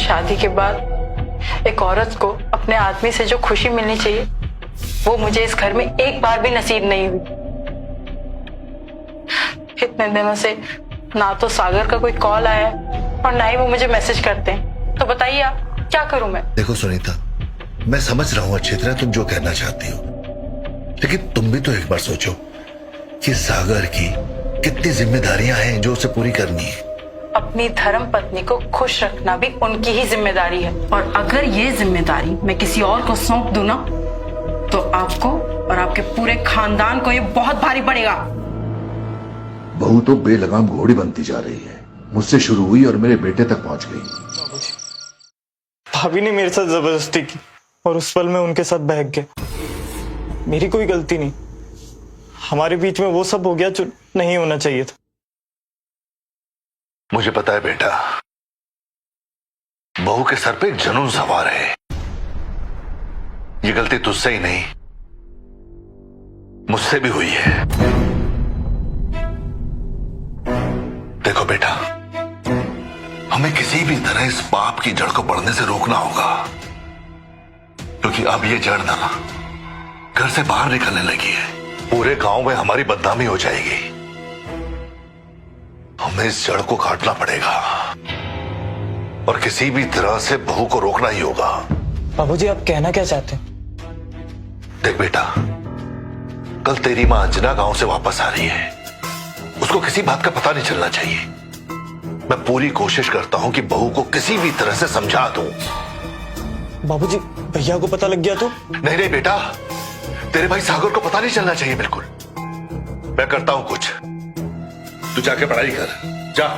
शादी के बाद एक औरत को अपने आदमी से जो खुशी मिलनी चाहिए वो मुझे इस घर में एक बार भी नसीब नहीं हुई। इतने दिनों से ना तो सागर का कोई कॉल आया और ना ही वो मुझे मैसेज करते हैं। तो बताइए आप क्या करूं मैं? देखो सुनीता, मैं समझ रहा हूं अच्छी तरह तुम जो कहना चाहती हो, लेकिन तुम भी तो एक बार सोचो कि सागर की कितनी जिम्मेदारियां हैं जो उसे पूरी करनी है। अपनी धर्म पत्नी को खुश रखना भी उनकी ही जिम्मेदारी है, और अगर ये जिम्मेदारी मैं किसी और को सौंप दूं ना तो आपको और आपके पूरे खानदान को ये बहुत भारी पड़ेगा। बहू तो बेलगाम घोड़ी बनती जा रही है, मुझसे शुरू हुई और मेरे बेटे तक पहुंच गई। भाभी ने मेरे साथ जबरदस्ती की और उस पल में उनके साथ बहक गया। मेरी कोई गलती नहीं, हमारे बीच में वो सब हो गया जो नहीं होना चाहिए था। मुझे पता है बेटा, बहू के सर पे जुनून सवार है। ये गलती तुझसे ही नहीं मुझसे भी हुई है। देखो बेटा, हमें किसी भी तरह इस पाप की जड़ को बढ़ने से रोकना होगा, क्योंकि अब ये जड़ ना घर से बाहर निकलने लगी है। पूरे गांव में हमारी बदनामी हो जाएगी। हमें इस जड़ को काटना पड़ेगा और किसी भी तरह से बहू को रोकना ही होगा। बाबूजी, आप कहना क्या चाहते हैं? देख बेटा, कल तेरी मां अंजना गांव से वापस आ रही है। उसको किसी बात का पता नहीं चलना चाहिए। मैं पूरी कोशिश करता हूं कि बहू को किसी भी तरह से समझा दूं। बाबूजी, भैया को पता लग गया तो? नहीं नहीं बेटा, तेरे भाई सागर को पता नहीं चलना चाहिए बिल्कुल। मैं करता हूं कुछ, तू जाके पढ़ाई कर, जा।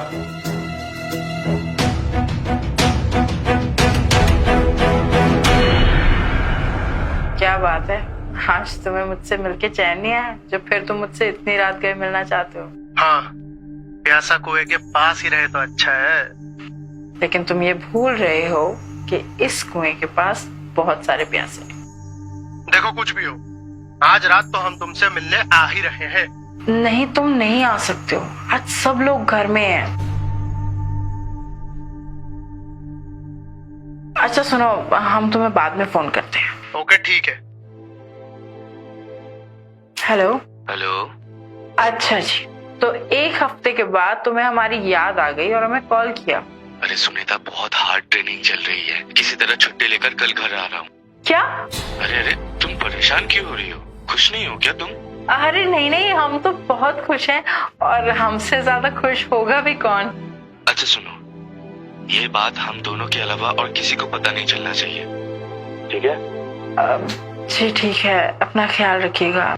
क्या बात है, आज तुम्हें मुझसे मिलके चैन नहीं आया जो फिर तुम मुझसे इतनी रात गए मिलना चाहते हो? हाँ, प्यासा कुएं के पास ही रहे तो अच्छा है। लेकिन तुम ये भूल रहे हो कि इस कुएं के पास बहुत सारे प्यासे हैं। देखो, कुछ भी हो, आज रात तो हम तुमसे मिलने आ ही रहे हैं। नहीं, तुम नहीं आ सकते हो, आज सब लोग घर में हैं। अच्छा सुनो, हम तुम्हें बाद में फोन करते हैं। ओके, ठीक है। हेलो। हेलो। अच्छा जी, तो एक हफ्ते के बाद तुम्हें हमारी याद आ गई और हमें कॉल किया। अरे सुनीता, बहुत हार्ड ट्रेनिंग चल रही है, किसी तरह छुट्टी लेकर कल घर आ रहा हूँ। क्या? अरे तुम परेशान क्यों हो रही हो? खुश नहीं हो क्या तुम? अरे नहीं, हम तो बहुत खुश हैं, और हमसे ज्यादा खुश होगा भी कौन। अच्छा सुनो, ये बात हम दोनों के अलावा और किसी को पता नहीं चलना चाहिए, ठीक है? जी ठीक है, अपना ख्याल रखिएगा।